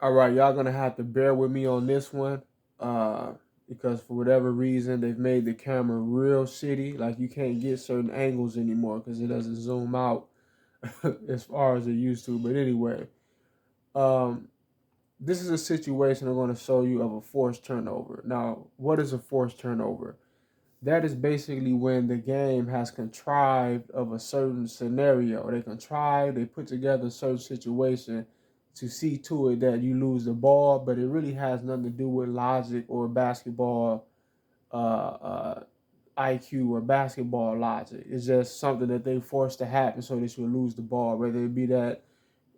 All right, y'all gonna have to bear with me on this one, because for whatever reason they've made the camera real shitty. Like you can't get certain angles anymore because it doesn't zoom out as far as it used to. But anyway, um, this is a situation I'm going to show you of a forced turnover. Now, what is a forced turnover? That is basically when the game has contrived of a certain scenario. They put together a certain situation to see to it that you lose the ball, but it really has nothing to do with logic or basketball IQ or basketball logic. It's just something that they forced to happen so that you lose the ball, whether it be that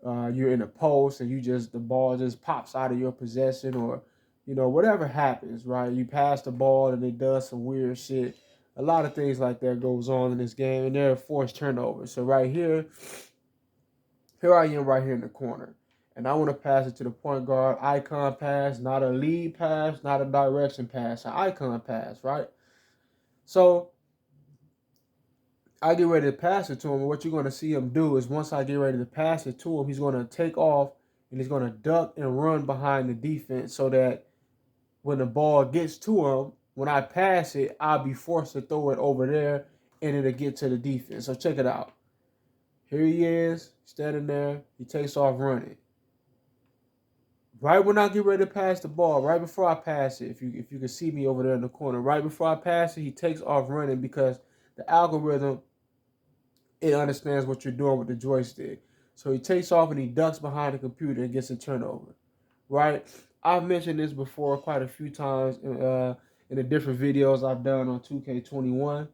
you're in a post and the ball just pops out of your possession, or whatever happens, right? You pass the ball and it does some weird shit. A lot of things like that goes on in this game, and they're forced turnovers. So right here I am right here in the corner, and I want to pass it to the point guard. Icon pass, not a lead pass, not a direction pass, an icon pass, right? So I get ready to pass it to him, and what you're going to see him do is once I get ready to pass it to him, he's going to take off and he's going to duck and run behind the defense so that when the ball gets to him, when I pass it, I'll be forced to throw it over there and it'll get to the defense. So check it out. Here he is, standing there. He takes off running. Right when I get ready to pass the ball, right before I pass it, if you can see me over there in the corner, right before I pass it, he takes off running because the algorithm, it understands what you're doing with the joystick. So he takes off and he ducks behind the computer and gets a turnover, right? I've mentioned this before quite a few times in the different videos I've done on 2K21,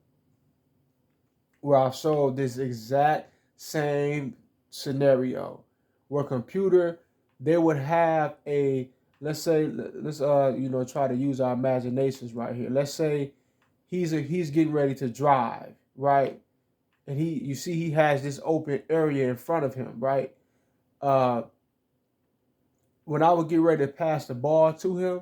where I've showed this exact same scenario, where computer, they would have a, let's say, let's try to use our imaginations right here. Let's say he's getting ready to drive, right? And you see he has this open area in front of him, right? Uh, when I would get ready to pass the ball to him,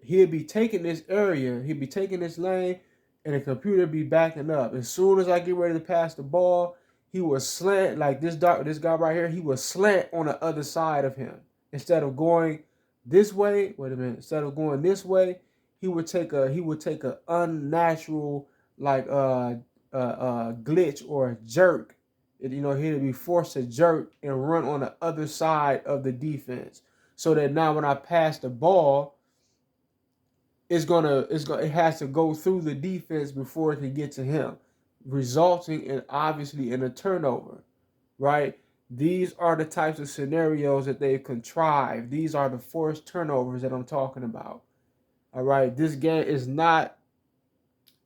he'd be taking this area, he'd be taking this lane, and the computer be backing up. As soon as I get ready to pass the ball, he was slant like this guy right here. He was slant on the other side of him instead of going this way. Wait a minute. Instead of going this way, he would take a unnatural like glitch or a jerk. He'd be forced to jerk and run on the other side of the defense, so that now when I pass the ball, it has to go through the defense before it can get to him, resulting in obviously in a turnover, right? These are the types of scenarios that they've contrived. These are the forced turnovers that I'm talking about. All right, this game is not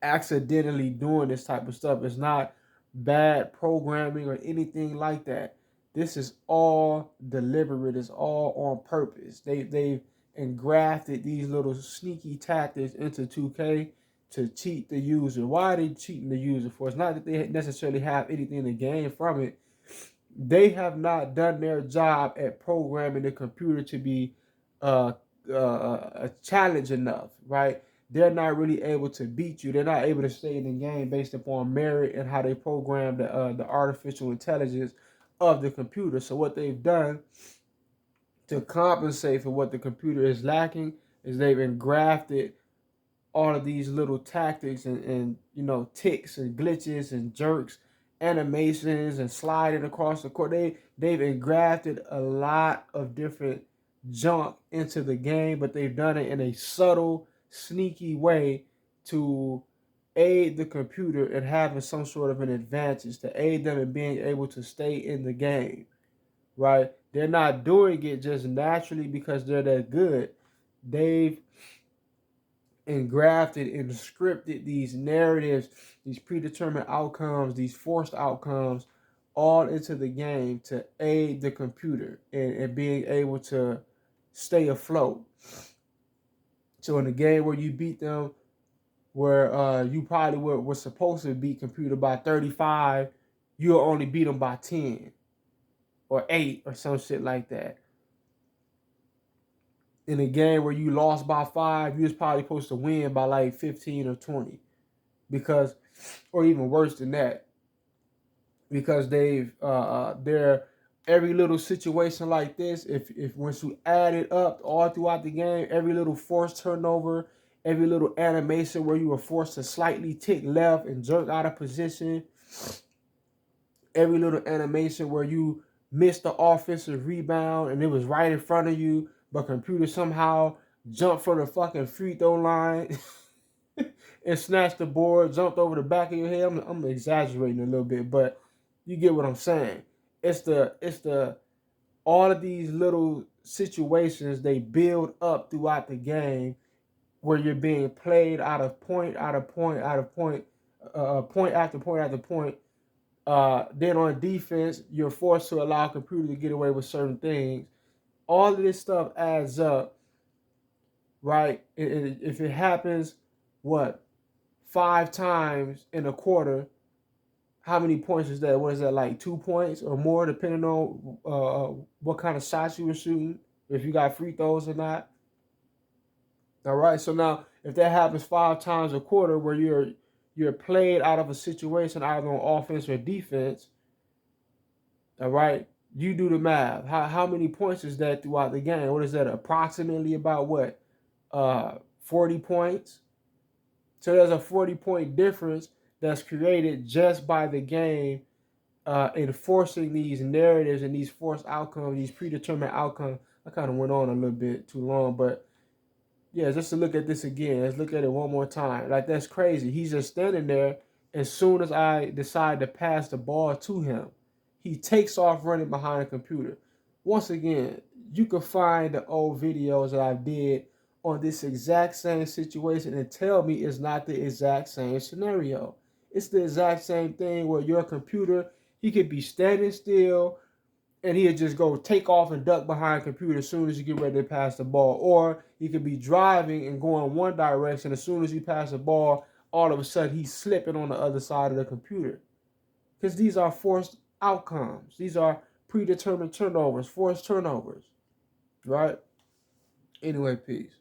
accidentally doing this type of stuff. It's not bad programming or anything like that. This is all deliberate. It's all on purpose. They've engrafted these little sneaky tactics into 2K to cheat the user. Why are they cheating the user for? It's not that they necessarily have anything to gain from it. They have not done their job at programming the computer to be a challenge enough, right? They're not really able to beat you. They're not able to stay in the game based upon merit and how they program the artificial intelligence of the computer. So what they've done to compensate for what the computer is lacking is they've engrafted all of these little tactics and ticks and glitches and jerks, animations and sliding across the court. They've engrafted a lot of different junk into the game, but they've done it in a subtle, sneaky way to aid the computer in having some sort of an advantage, to aid them in being able to stay in the game, right? They're not doing it just naturally because they're that good. They've engrafted and scripted these narratives, these predetermined outcomes, these forced outcomes, all into the game to aid the computer and being able to stay afloat. So in a game where you beat them, where you probably were supposed to beat computer by 35, you'll only beat them by 10 or 8 or some shit like that. In a game where you lost by 5, you was probably supposed to win by like 15 or 20, because, or even worse than that, because they're every little situation like this, if once you add it up all throughout the game, every little forced turnover, every little animation where you were forced to slightly tick left and jerk out of position, every little animation where you missed the offensive rebound and it was right in front of you, but computer somehow jumped from the fucking free throw line and snatched the board, jumped over the back of your head. I'm exaggerating a little bit, but you get what I'm saying. It's the all of these little situations they build up throughout the game where you're being played out of point, out of point, out of point, point after point after point. Then on defense, you're forced to allow a computer to get away with certain things. All of this stuff adds up, right? If it happens, what, 5 times in a quarter, how many points is that? What is that, like 2 points or more, depending on what kind of shots you were shooting, if you got free throws or not. All right. So now, if that happens 5 times a quarter, where you're played out of a situation either on offense or defense, all right, you do the math. How many points is that throughout the game? What is that? Approximately about what? 40 points. So there's a 40-point difference that's created just by the game enforcing these narratives and these forced outcomes, these predetermined outcomes. I kind of went on a little bit too long, but yeah, just to look at this again. Let's look at it one more time. Like, that's crazy. He's just standing there. As soon as I decide to pass the ball to him, he takes off running behind a computer. Once again, you can find the old videos that I did on this exact same situation and tell me it's not the exact same scenario. It's the exact same thing where your computer, he could be standing still and he'll just go take off and duck behind a computer as soon as you get ready to pass the ball. Or he could be driving and going one direction. As soon as you pass the ball, all of a sudden he's slipping on the other side of the computer. Because these are forced outcomes. These are predetermined turnovers, forced turnovers. Right? Anyway, peace.